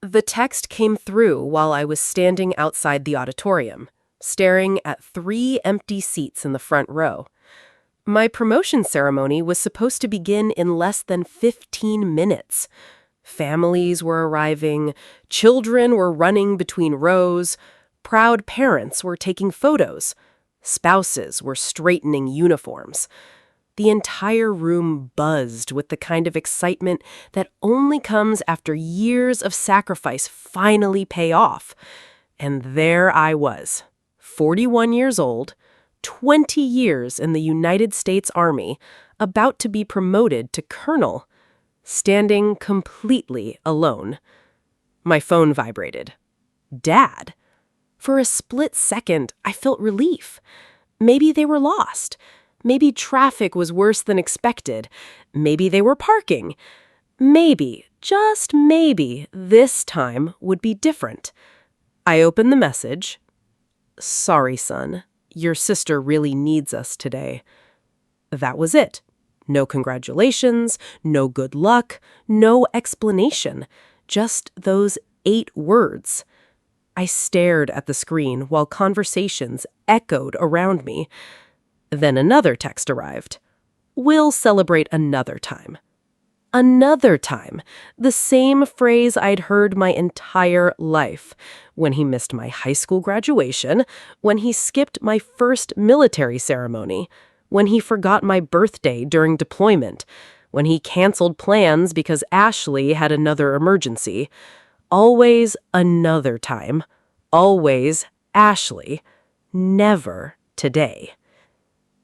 The text came through while I was standing outside the auditorium, staring at 3 empty seats in the front row. My promotion ceremony was supposed to begin in less than 15 minutes. Families were arriving, children were running between rows, proud parents were taking photos, spouses were straightening uniforms. The entire room buzzed with the kind of excitement that only comes after years of sacrifice finally pay off. And there I was, 41 years old, 20 years in the United States Army, about to be promoted to colonel, standing completely alone. My phone vibrated. Dad. For a split second, I felt relief. Maybe they were lost. Maybe traffic was worse than expected. Maybe they were parking. Maybe, just maybe, this time would be different. I opened the message. "Sorry, son. Your sister really needs us today." That was it. No congratulations, no good luck, no explanation. Just those 8 words. I stared at the screen while conversations echoed around me. Then another text arrived. "We'll celebrate another time." Another time. The same phrase I'd heard my entire life. When he missed my high school graduation, when he skipped my first military ceremony, when he forgot my birthday during deployment, when he canceled plans because Ashley had another emergency. Always another time. Always Ashley. Never today.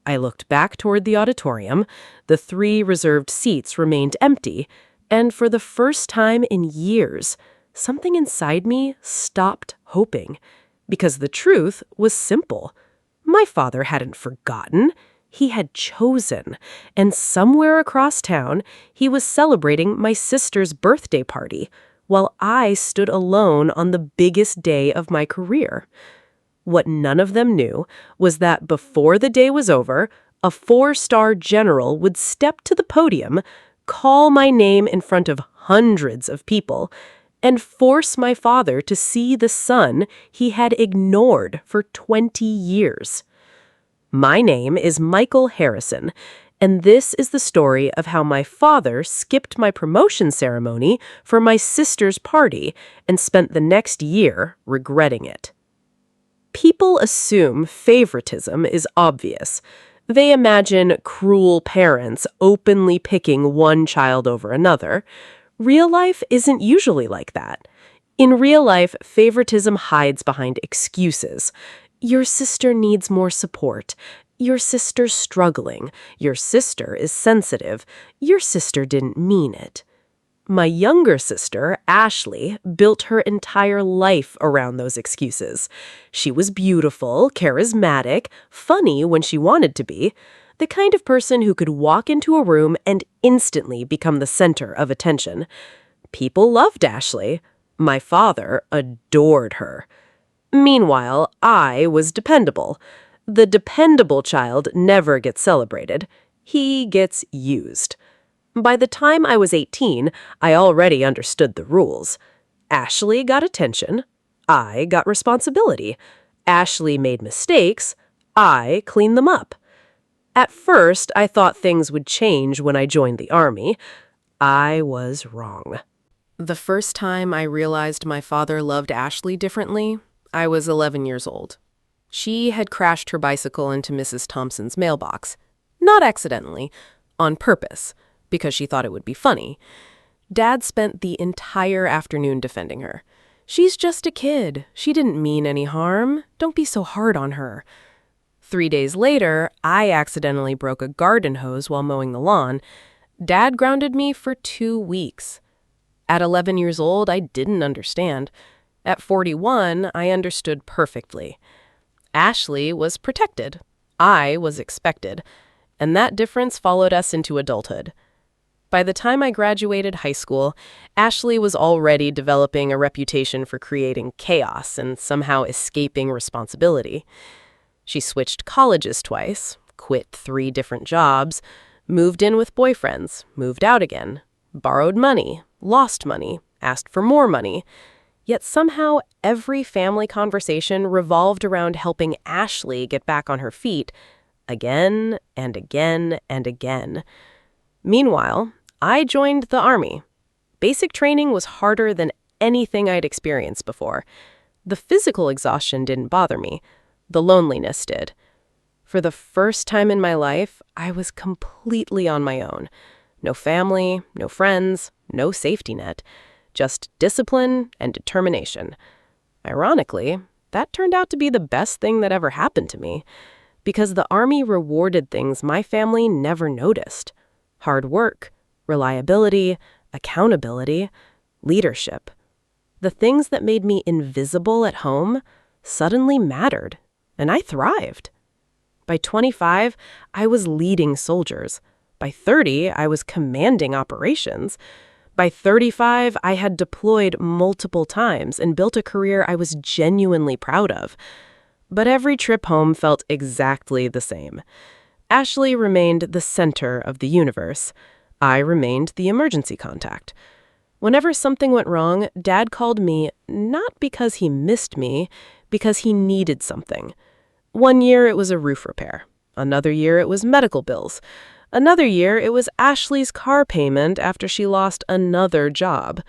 I looked back toward the auditorium. The 3 reserved seats remained empty, and for the first time in years, something inside me stopped hoping. Because the truth was simple. My father hadn't forgotten. He had chosen, and somewhere across town, he was celebrating my sister's birthday party, while I stood alone on the biggest day of my career. What none of them knew was that before the day was over, a 4-star general would step to the podium, call my name in front of hundreds of people, and force my father to see the son he had ignored for 20 years. My name is Michael Harrison, and this is the story of how my father skipped my promotion ceremony for my sister's party and spent the next year regretting it. People assume favoritism is obvious. They imagine cruel parents openly picking one child over another. Real life isn't usually like that. In real life, favoritism hides behind excuses. Your sister needs more support. Your sister's struggling. Your sister is sensitive. Your sister didn't mean it. My younger sister, Ashley, built her entire life around those excuses. She was beautiful, charismatic, funny when she wanted to be, the kind of person who could walk into a room and instantly become the center of attention. People loved Ashley. My father adored her. Meanwhile, I was dependable. The dependable child never gets celebrated. He gets used. By the time I was 18, I already understood the rules. Ashley got attention. I got responsibility. Ashley made mistakes. I cleaned them up. At first, I thought things would change when I joined the Army. I was wrong. The first time I realized my father loved Ashley differently, I was 11 years old. She had crashed her bicycle into Mrs. Thompson's mailbox. Not accidentally, on purpose, because she thought it would be funny. Dad spent the entire afternoon defending her. "She's just a kid. She didn't mean any harm. Don't be so hard on her." 3 days later, I accidentally broke a garden hose while mowing the lawn. Dad grounded me for 2 weeks. At 11 years old, I didn't understand. At 41, I understood perfectly. Ashley was protected. I was expected. And that difference followed us into adulthood. By the time I graduated high school, Ashley was already developing a reputation for creating chaos and somehow escaping responsibility. She switched colleges twice, quit 3 different jobs, moved in with boyfriends, moved out again, borrowed money, lost money, asked for more money. Yet somehow every family conversation revolved around helping Ashley get back on her feet again and again and again. Meanwhile, I joined the Army. Basic training was harder than anything I'd experienced before. The physical exhaustion didn't bother me. The loneliness did. For the first time in my life, I was completely on my own. No family, no friends, no safety net. Just discipline and determination. Ironically, that turned out to be the best thing that ever happened to me, because the Army rewarded things my family never noticed. Hard work, reliability, accountability, leadership. The things that made me invisible at home suddenly mattered, and I thrived. By 25, I was leading soldiers. By 30, I was commanding operations. By 35, I had deployed multiple times and built a career I was genuinely proud of. But every trip home felt exactly the same. Ashley remained the center of the universe. I remained the emergency contact. Whenever something went wrong, Dad called me not because he missed me, because he needed something. One year it was a roof repair. Another year it was medical bills. Another year it was Ashley's car payment after she lost another job.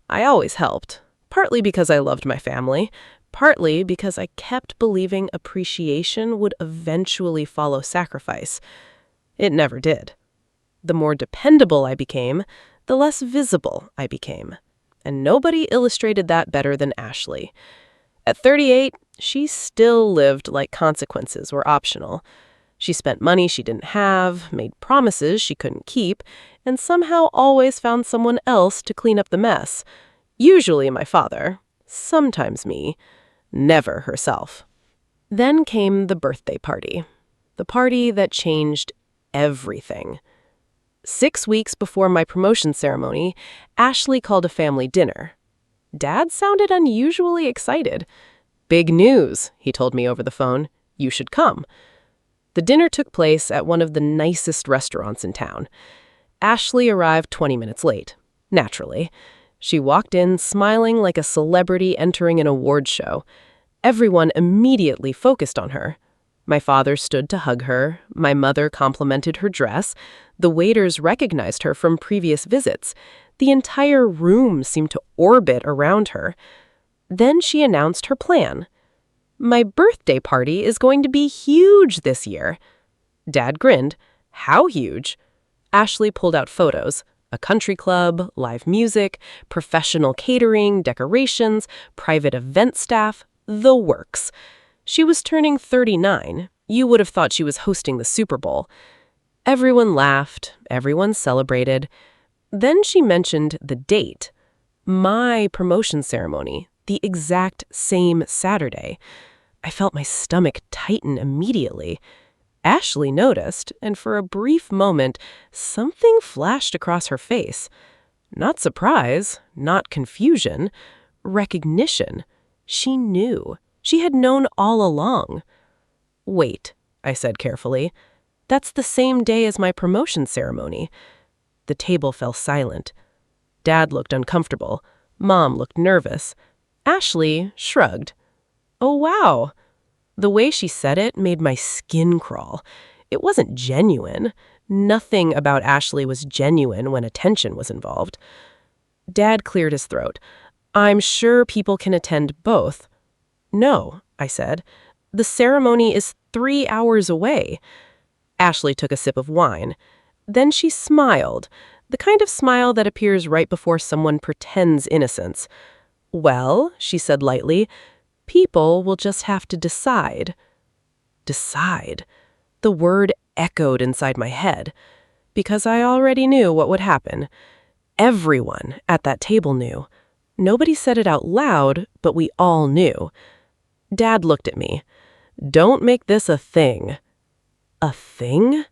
I always helped, partly because I loved my family, partly because I kept believing appreciation would eventually follow sacrifice. It never did. The more dependable I became, the less visible I became. And nobody illustrated that better than Ashley. At 38, she still lived like consequences were optional. She spent money she didn't have, made promises she couldn't keep, and somehow always found someone else to clean up the mess. Usually my father, sometimes me, never herself. Then came the birthday party. The party that changed everything. 6 weeks before my promotion ceremony, Ashley called a family dinner. Dad sounded unusually excited. "Big news," he told me over the phone. "You should come." The dinner took place at one of the nicest restaurants in town. Ashley arrived 20 minutes late. Naturally. She walked in smiling like a celebrity entering an award show. Everyone immediately focused on her. My father stood to hug her. My mother complimented her dress. The waiters recognized her from previous visits. The entire room seemed to orbit around her. Then she announced her plan. "My birthday party is going to be huge this year." Dad grinned. "How huge?" Ashley pulled out photos. A country club, live music, professional catering, decorations, private event staff, the works. She was turning 39. You would have thought she was hosting the Super Bowl. Everyone laughed. Everyone celebrated. Then she mentioned the date. My promotion ceremony, the exact same Saturday. I felt my stomach tighten immediately. Ashley noticed, and for a brief moment, something flashed across her face. Not surprise, not confusion, recognition. She knew. She had known all along. "Wait," I said carefully. "That's the same day as my promotion ceremony." The table fell silent. Dad looked uncomfortable. Mom looked nervous. Ashley shrugged. "Oh, wow." The way she said it made my skin crawl. It wasn't genuine. Nothing about Ashley was genuine when attention was involved. Dad cleared his throat. "I'm sure people can attend both." "No," I said. "The ceremony is 3 hours away." Ashley took a sip of wine. Then she smiled, the kind of smile that appears right before someone pretends innocence. "Well," she said lightly, "people will just have to decide." Decide. The word echoed inside my head, because I already knew what would happen. Everyone at that table knew. Nobody said it out loud, but we all knew. Dad looked at me. "Don't make this a thing." A thing?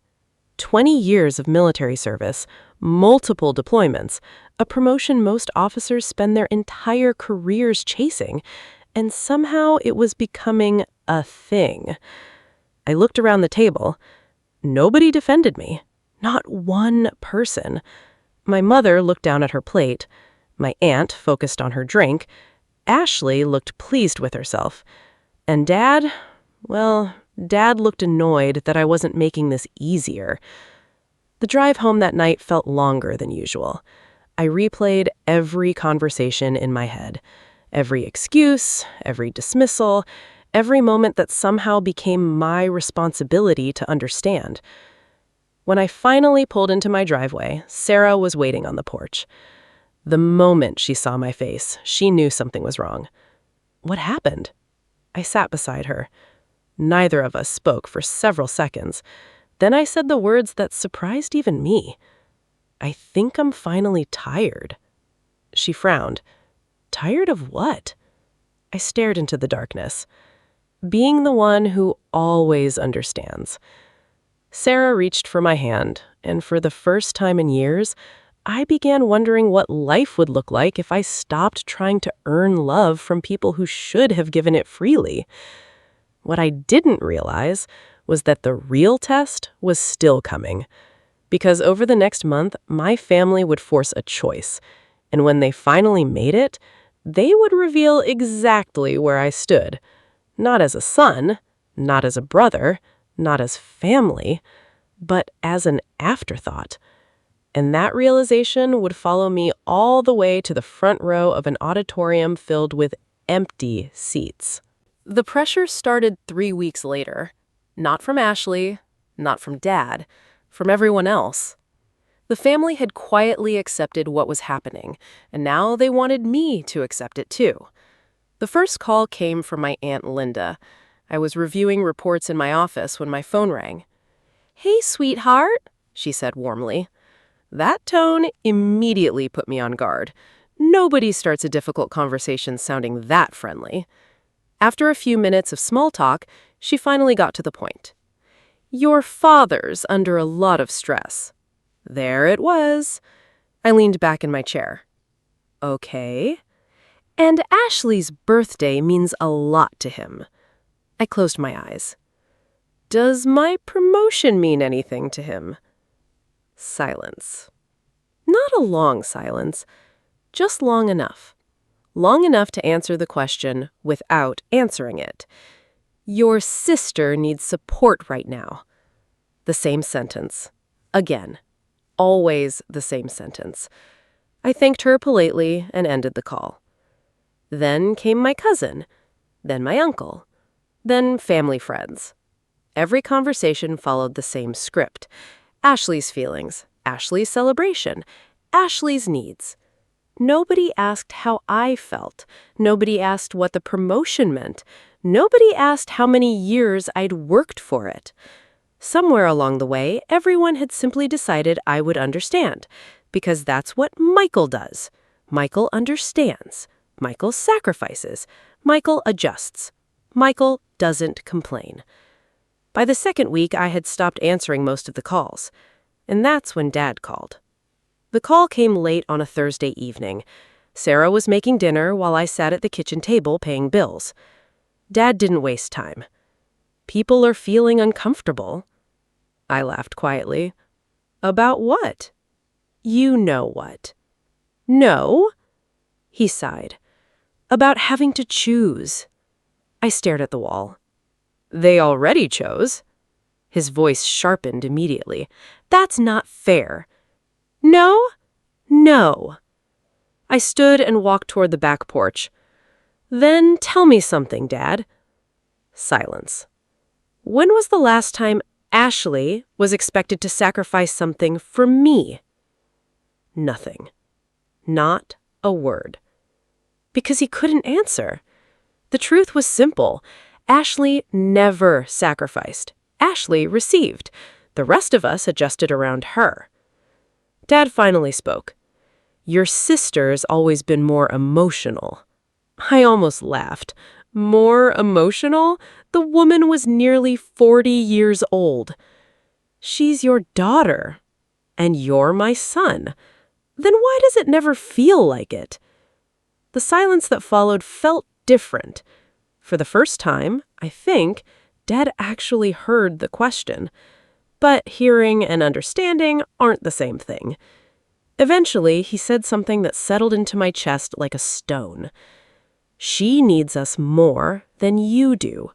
20 years of military service, multiple deployments, a promotion most officers spend their entire careers chasing, and somehow it was becoming a thing. I looked around the table. Nobody defended me. Not one person. My mother looked down at her plate. My aunt focused on her drink. Ashley looked pleased with herself. And Dad, well, Dad looked annoyed that I wasn't making this easier. The drive home that night felt longer than usual. I replayed every conversation in my head. Every excuse, every dismissal, every moment that somehow became my responsibility to understand. When I finally pulled into my driveway, Sarah was waiting on the porch. The moment she saw my face, she knew something was wrong. What happened? I sat beside her. Neither of us spoke for several seconds. Then I said the words that surprised even me. I think I'm finally tired. She frowned. Tired of what? I stared into the darkness. Being the one who always understands. Sarah reached for my hand, and for the first time in years, I began wondering what life would look like if I stopped trying to earn love from people who should have given it freely. What I didn't realize was that the real test was still coming. Because over the next month, my family would force a choice. And when they finally made it, they would reveal exactly where I stood. Not as a son, not as a brother, not as family, but as an afterthought. And that realization would follow me all the way to the front row of an auditorium filled with empty seats. The pressure started 3 weeks later. Not from Ashley, not from Dad, from everyone else. The family had quietly accepted what was happening, and now they wanted me to accept it too. The first call came from my Aunt Linda. I was reviewing reports in my office when my phone rang. "Hey, sweetheart," she said warmly. That tone immediately put me on guard. Nobody starts a difficult conversation sounding that friendly. After a few minutes of small talk, she finally got to the point. "Your father's under a lot of stress." There it was. I leaned back in my chair. Okay. "And Ashley's birthday means a lot to him." I closed my eyes. "Does my promotion mean anything to him?" Silence. Not a long silence, just long enough. Long enough to answer the question without answering it. "Your sister needs support right now." The same sentence. Again. Always the same sentence. I thanked her politely and ended the call. Then came my cousin. Then my uncle. Then family friends. Every conversation followed the same script. Ashley's feelings, Ashley's celebration, Ashley's needs. Nobody asked how I felt. Nobody asked what the promotion meant. Nobody asked how many years I'd worked for it. Somewhere along the way, everyone had simply decided I would understand, because that's what Michael does. Michael understands. Michael sacrifices. Michael adjusts. Michael doesn't complain. By the second week, I had stopped answering most of the calls. And that's when Dad called. The call came late on a Thursday evening. Sarah was making dinner while I sat at the kitchen table paying bills. Dad didn't waste time. "People are feeling uncomfortable." I laughed quietly. "About what?" "You know what." "No?" He sighed. "About having to choose." I stared at the wall. "They already chose." His voice sharpened immediately. "That's not fair." "No? No." I stood and walked toward the back porch. "Then tell me something, Dad." Silence. "When was the last time Ashley was expected to sacrifice something for me?" Nothing. Not a word. Because he couldn't answer. The truth was simple. Ashley never sacrificed. Ashley received. The rest of us adjusted around her. Dad finally spoke. "Your sister's always been more emotional." I almost laughed. More emotional? The woman was nearly 40 years old. "She's your daughter. And you're my son. Then why does it never feel like it?" The silence that followed felt different. For the first time, I think, Dad actually heard the question. But hearing and understanding aren't the same thing. Eventually, he said something that settled into my chest like a stone. She needs us more than you do.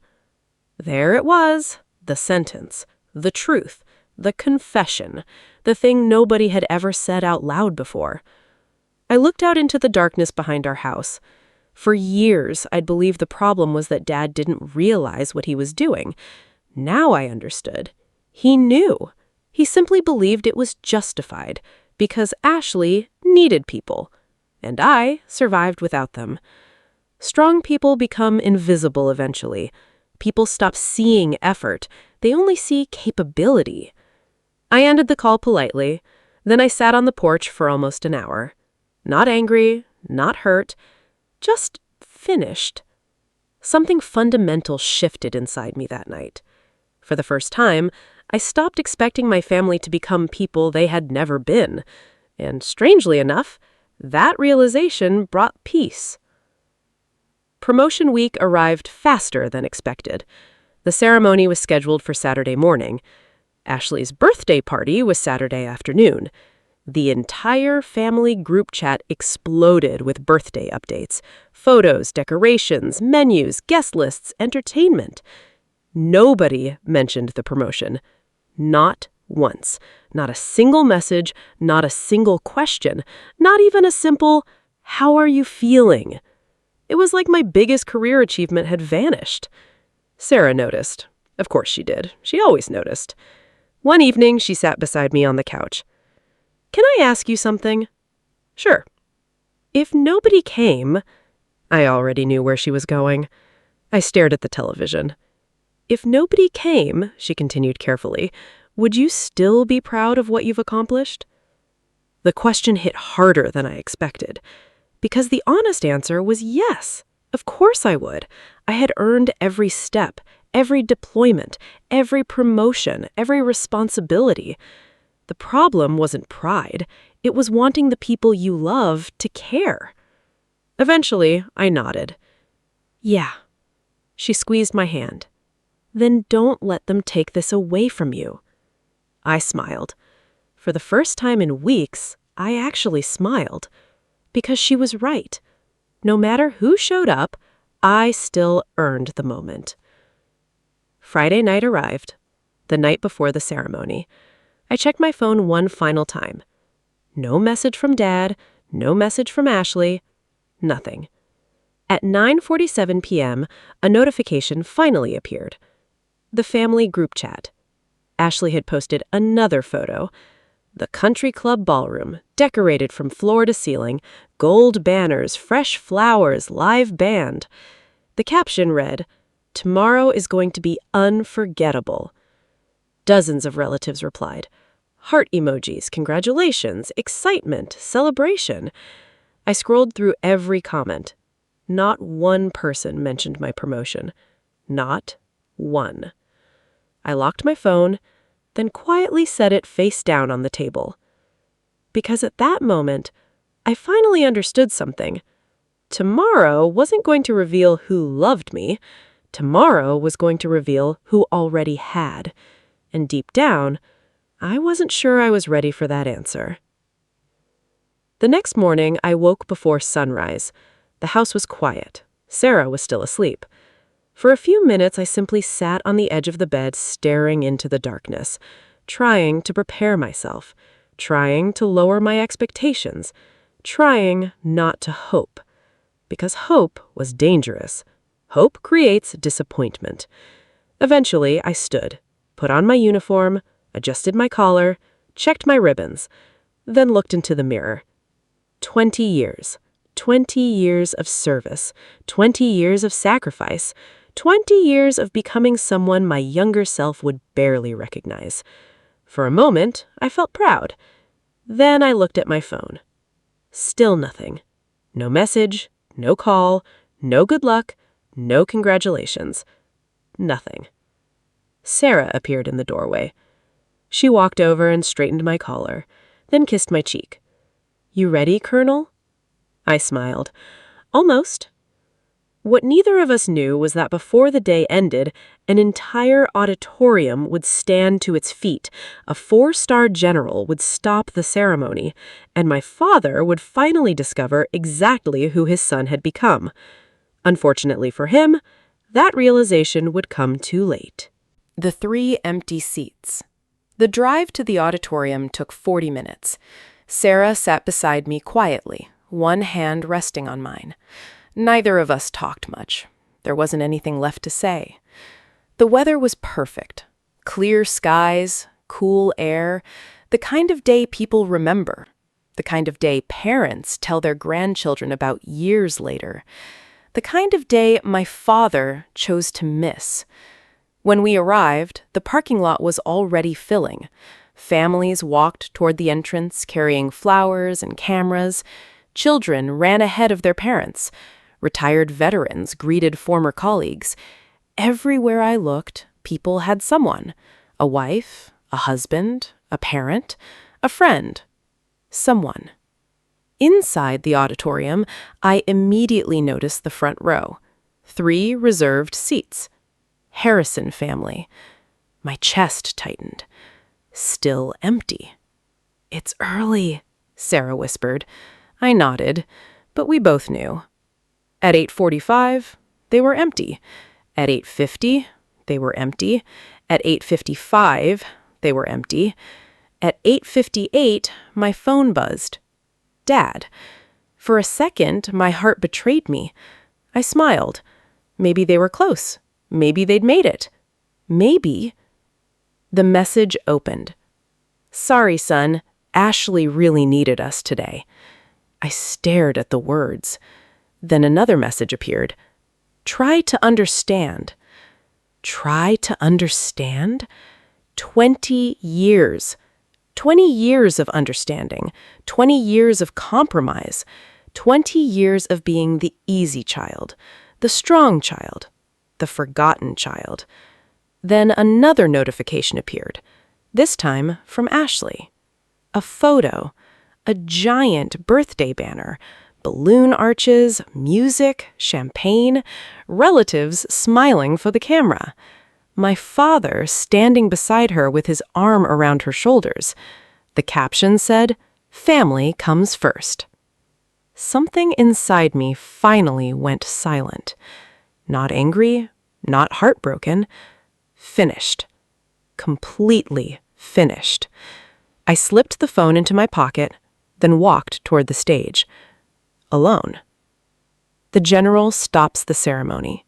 There it was, the sentence, the truth, the confession, the thing nobody had ever said out loud before. I looked out into the darkness behind our house. For years, I'd believed the problem was that Dad didn't realize what he was doing. Now I understood. He knew. He simply believed it was justified, because Ashley needed people, and I survived without them. Strong people become invisible eventually. People stop seeing effort. They only see capability. I ended the call politely. Then I sat on the porch for almost an hour. Not angry, not hurt, just finished. Something fundamental shifted inside me that night. For the first time, I stopped expecting my family to become people they had never been. And strangely enough, that realization brought peace. Promotion week arrived faster than expected. The ceremony was scheduled for Saturday morning. Ashley's birthday party was Saturday afternoon. The entire family group chat exploded with birthday updates, photos, decorations, menus, guest lists, entertainment. Nobody mentioned the promotion. Not once. Not a single message, not a single question, not even a simple, "How are you feeling?" It was like my biggest career achievement had vanished. Sarah noticed. Of course she did. She always noticed. One evening, she sat beside me on the couch. "Can I ask you something?" "Sure." "If nobody came—" I already knew where she was going. I stared at the television. "If nobody came," she continued carefully, "would you still be proud of what you've accomplished?" The question hit harder than I expected, because the honest answer was yes. Of course I would. I had earned every step, every deployment, every promotion, every responsibility. The problem wasn't pride. It was wanting the people you love to care. Eventually, I nodded. "Yeah." She squeezed my hand. "Then don't let them take this away from you." I smiled. For the first time in weeks, I actually smiled. Because she was right. No matter who showed up, I still earned the moment. Friday night arrived, the night before the ceremony. I checked my phone one final time. No message from Dad, no message from Ashley, nothing. At 9:47 p.m., a notification finally appeared. The family group chat. Ashley had posted another photo. The country club ballroom, decorated from floor to ceiling, gold banners, fresh flowers, live band. The caption read, "Tomorrow is going to be unforgettable." Dozens of relatives replied. Heart emojis, congratulations, excitement, celebration. I scrolled through every comment. Not one person mentioned my promotion. Not one. I locked my phone, then quietly set it face down on the table. Because at that moment, I finally understood something. Tomorrow wasn't going to reveal who loved me. Tomorrow was going to reveal who already had. And deep down, I wasn't sure I was ready for that answer. The next morning, I woke before sunrise. The house was quiet. Sarah was still asleep. For a few minutes, I simply sat on the edge of the bed, staring into the darkness, trying to prepare myself, trying to lower my expectations, trying not to hope. Because hope was dangerous. Hope creates disappointment. Eventually, I stood, put on my uniform, adjusted my collar, checked my ribbons, then looked into the mirror. 20 years. 20 years of service. 20 years of sacrifice. 20 years of becoming someone my younger self would barely recognize. For a moment, I felt proud. Then I looked at my phone. Still nothing. No message, no call, no good luck, no congratulations. Nothing. Sarah appeared in the doorway. She walked over and straightened my collar, then kissed my cheek. "You ready, Colonel?" I smiled. "Almost." What neither of us knew was that before the day ended, an entire auditorium would stand to its feet, a four-star general would stop the ceremony, and my father would finally discover exactly who his son had become. Unfortunately for him, that realization would come too late. The 3 empty seats. The drive to the auditorium took 40 minutes. Sarah sat beside me quietly, one hand resting on mine. Neither of us talked much. There wasn't anything left to say. The weather was perfect. Clear skies, cool air, the kind of day people remember, the kind of day parents tell their grandchildren about years later, the kind of day my father chose to miss. When we arrived, the parking lot was already filling. Families walked toward the entrance carrying flowers and cameras. Children ran ahead of their parents. Retired veterans greeted former colleagues. Everywhere I looked, people had someone. A wife, a husband, a parent, a friend. Someone. Inside the auditorium, I immediately noticed the front row. 3 reserved seats. Harrison family. My chest tightened. Still empty. "It's early," Sarah whispered. I nodded, but we both knew. At 8:45, they were empty. At 8:50, they were empty. At 8:55, they were empty. At 8:58, my phone buzzed. Dad. For a second, my heart betrayed me. I smiled. Maybe they were close. Maybe they'd made it. Maybe. The message opened. "Sorry, son. Ashley really needed us today." I stared at the words. Then another message appeared. "Try to understand." Try to understand? 20 years. 20 years of understanding. 20 years of compromise. 20 years of being the easy child, the strong child, the forgotten child. Then another notification appeared, this time from Ashley. A photo, a giant birthday banner, balloon arches, music, champagne, relatives smiling for the camera. My father standing beside her with his arm around her shoulders. The caption said, "Family comes first." Something inside me finally went silent. Not angry, not heartbroken. Finished. Completely finished. I slipped the phone into my pocket, then walked toward the stage. Alone. The general stops the ceremony.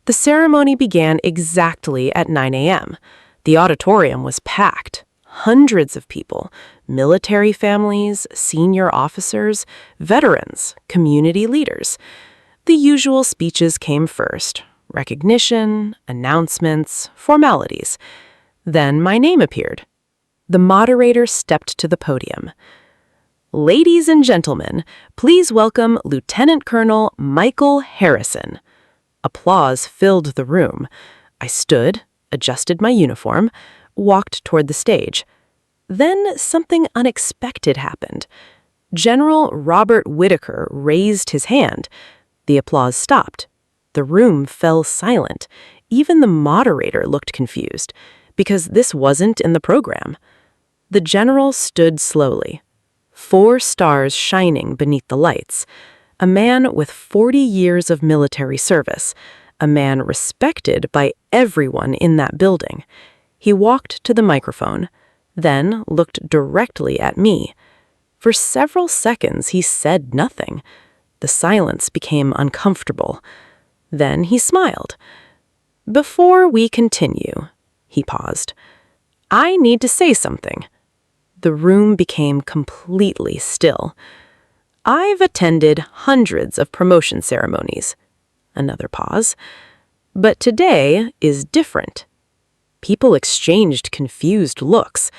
The ceremony began exactly at 9 a.m. The auditorium was packed. Hundreds of people, military families, senior officers, veterans, community leaders. The usual speeches came first. Recognition, announcements, formalities. Then my name appeared. The moderator stepped to the podium. "Ladies and gentlemen, please welcome Lieutenant Colonel Michael Harrison." Applause filled the room. I stood, adjusted my uniform, walked toward the stage. Then something unexpected happened. General Robert Whitaker raised his hand. The applause stopped. The room fell silent. Even the moderator looked confused, because this wasn't in the program. The general stood slowly. 4 stars shining beneath the lights. A man with 40 years of military service. A man respected by everyone in that building. He walked to the microphone, then looked directly at me. For several seconds, he said nothing. The silence became uncomfortable. Then he smiled. "Before we continue," he paused, "I need to say something." The room became completely still. "I've attended hundreds of promotion ceremonies." Another pause. "But today is different." People exchanged confused looks.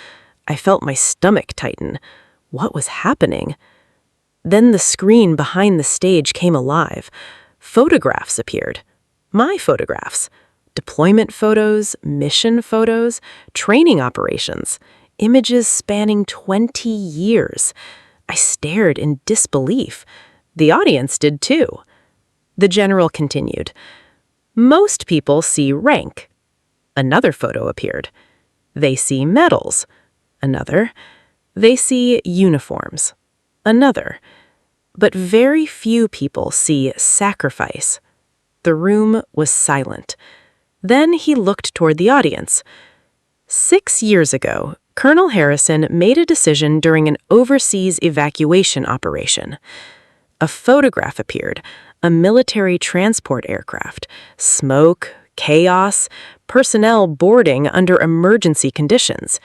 I felt my stomach tighten. What was happening? Then the screen behind the stage came alive. Photographs appeared. My photographs. Deployment photos, mission photos, training operations. Images spanning 20 years. I stared in disbelief. The audience did too. The general continued. Most people see rank. Another photo appeared. They see medals. Another. They see uniforms. Another. But very few people see sacrifice. The room was silent. Then he looked toward the audience. 6 years ago, Colonel Harrison made a decision during an overseas evacuation operation. A photograph appeared, a military transport aircraft, smoke, chaos, personnel boarding under emergency conditions.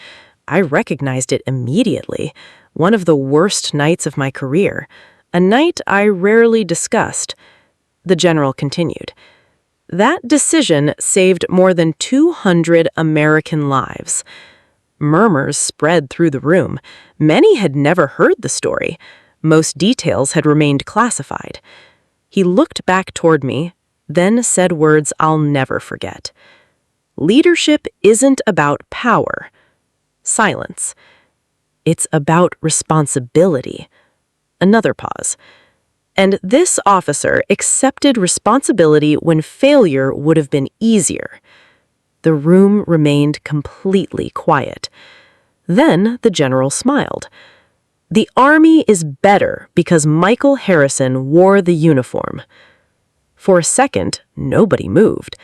I recognized it immediately, one of the worst nights of my career, a night I rarely discussed. The general continued. That decision saved more than 200 American lives. Murmurs spread through the room. Many had never heard the story. Most details had remained classified. He looked back toward me, then said words I'll never forget. Leadership isn't about power. Silence. It's about responsibility. Another pause. And this officer accepted responsibility when failure would have been easier. The room remained completely quiet. Then the general smiled. The Army is better because Michael Harrison wore the uniform. For a second, nobody moved.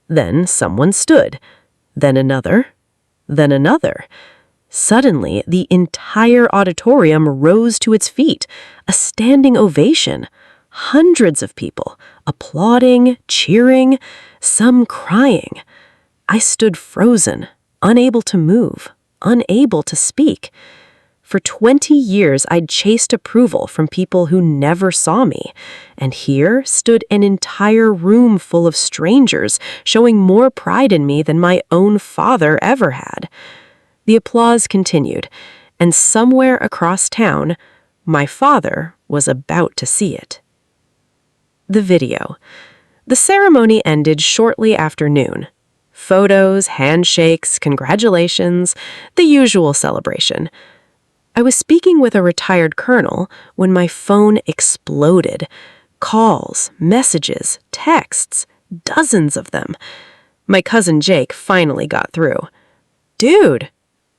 Then someone stood. Then another. Then another. Suddenly, the entire auditorium rose to its feet, a standing ovation. Hundreds of people, applauding, cheering, some crying. I stood frozen, unable to move, unable to speak. For 20 years, I'd chased approval from people who never saw me, and here stood an entire room full of strangers showing more pride in me than my own father ever had. The applause continued, and somewhere across town, my father was about to see it. The video. The ceremony ended shortly after noon. Photos, handshakes, congratulations, the usual celebration. I was speaking with a retired colonel when my phone exploded. Calls, messages, texts, dozens of them. My cousin Jake finally got through. "Dude,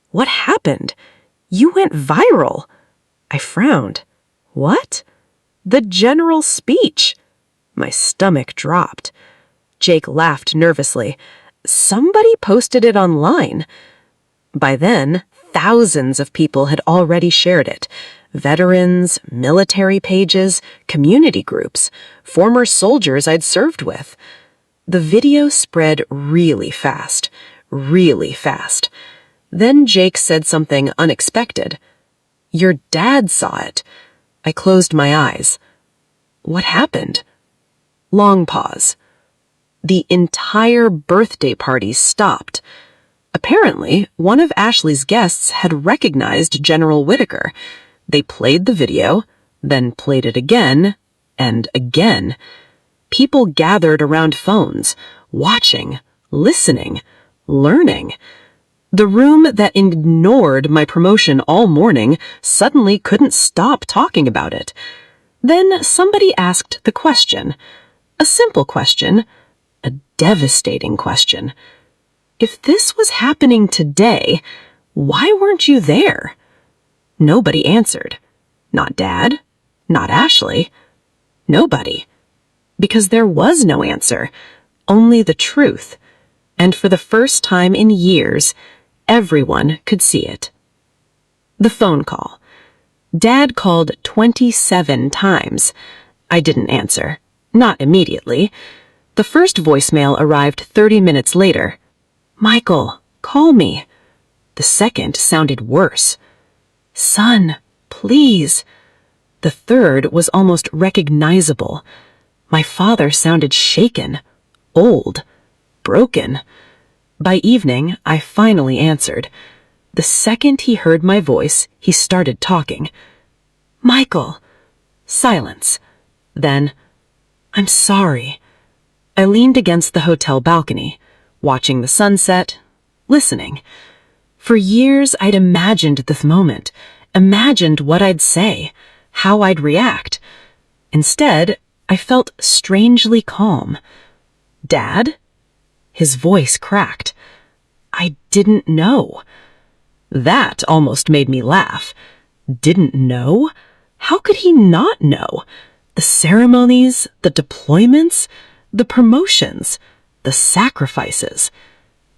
what happened? You went viral." I frowned. "What?" "The general's speech." My stomach dropped. Jake laughed nervously. "Somebody posted it online." By then, thousands of people had already shared it. Veterans, military pages, community groups, former soldiers I'd served with. The video spread really fast, really fast. Then Jake said something unexpected. "Your dad saw it." I closed my eyes. "What happened?" Long pause. The entire birthday party stopped. Apparently, one of Ashley's guests had recognized General Whitaker. They played the video, then played it again and again. People gathered around phones, watching, listening, learning. The room that ignored my promotion all morning suddenly couldn't stop talking about it. Then somebody asked the question. A simple question, a devastating question. If this was happening today, why weren't you there? Nobody answered. Not Dad, not Ashley, nobody. Because there was no answer, only the truth. And for the first time in years, everyone could see it. The phone call. Dad called 27 times. I didn't answer. Not immediately. The first voicemail arrived 30 minutes later. "Michael, call me." The second sounded worse. "Son, please." The third was almost recognizable. My father sounded shaken, old, broken. By evening, I finally answered. The second he heard my voice, he started talking. "Michael." Silence. Then, "I'm sorry." I leaned against the hotel balcony, watching the sunset, listening. For years, I'd imagined this moment, imagined what I'd say, how I'd react. Instead, I felt strangely calm. "Dad?" His voice cracked. "I didn't know." That almost made me laugh. Didn't know? How could he not know? The ceremonies, the deployments, the promotions, the sacrifices,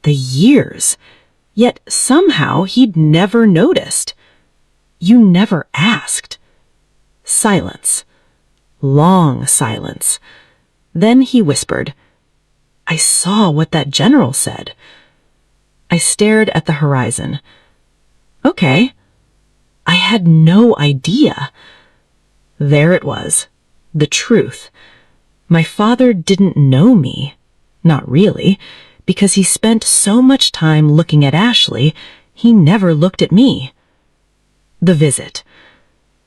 the years. Yet somehow he'd never noticed. You never asked. Silence. Long silence. Then he whispered, "I saw what that general said." I stared at the horizon. Okay. I had no idea. There it was. The truth. My father didn't know me. Not really, because he spent so much time looking at Ashley, he never looked at me. The visit.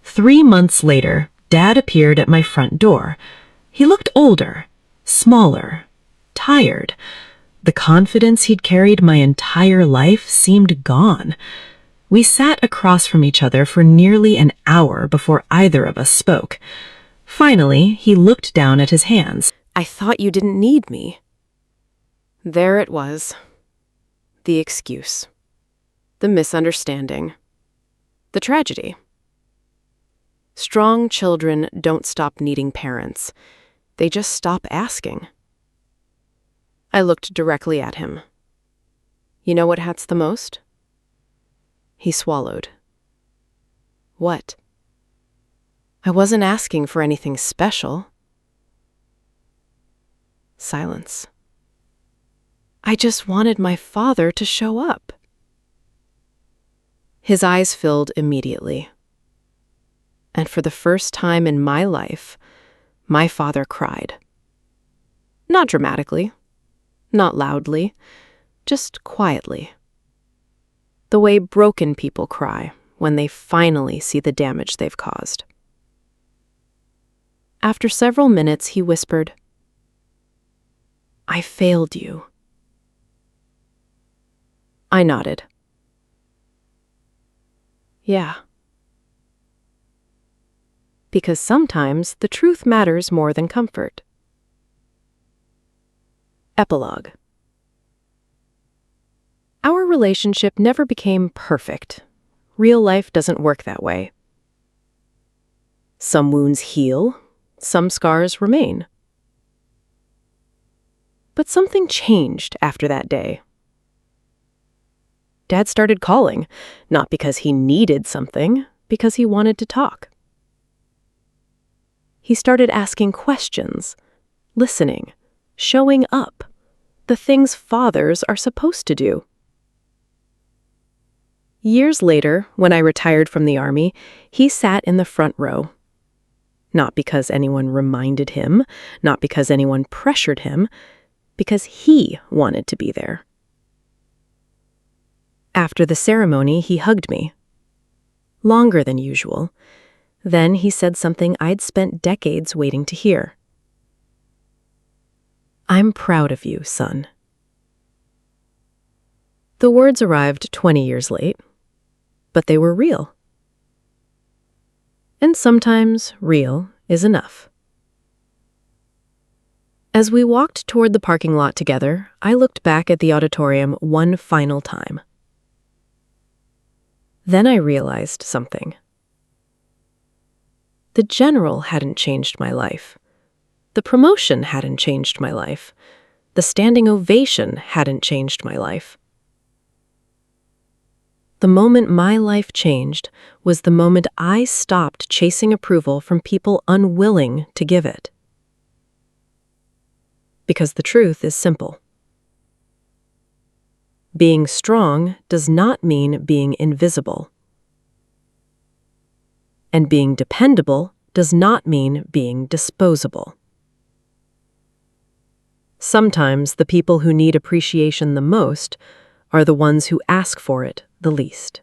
3 months later, Dad appeared at my front door. He looked older, smaller, tired. The confidence he'd carried my entire life seemed gone. We sat across from each other for nearly an hour before either of us spoke. Finally, he looked down at his hands. "I thought you didn't need me." There it was. The excuse. The misunderstanding. The tragedy. Strong children don't stop needing parents. They just stop asking. I looked directly at him. You know what hurts the most? He swallowed. What? I wasn't asking for anything special. Silence. I just wanted my father to show up. His eyes filled immediately. And for the first time in my life, my father cried. Not dramatically, not loudly, just quietly. The way broken people cry when they finally see the damage they've caused. After several minutes, he whispered, "I failed you." I nodded. Yeah. Because sometimes the truth matters more than comfort. Epilogue. Our relationship never became perfect. Real life doesn't work that way. Some wounds heal, some scars remain. But something changed after that day. Dad started calling, not because he needed something, because he wanted to talk. He started asking questions, listening, showing up, the things fathers are supposed to do. Years later, when I retired from the Army, he sat in the front row. Not because anyone reminded him, not because anyone pressured him, because he wanted to be there. After the ceremony, he hugged me. Longer than usual. Then he said something I'd spent decades waiting to hear. "I'm proud of you, son." The words arrived 20 years late, but they were real. And sometimes real is enough. As we walked toward the parking lot together, I looked back at the auditorium one final time. Then I realized something. The general hadn't changed my life. The promotion hadn't changed my life. The standing ovation hadn't changed my life. The moment my life changed was the moment I stopped chasing approval from people unwilling to give it. Because the truth is simple. Being strong does not mean being invisible. And being dependable does not mean being disposable. Sometimes the people who need appreciation the most are the ones who ask for it the least.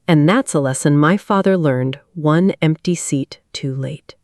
And that's a lesson my father learned one empty seat too late.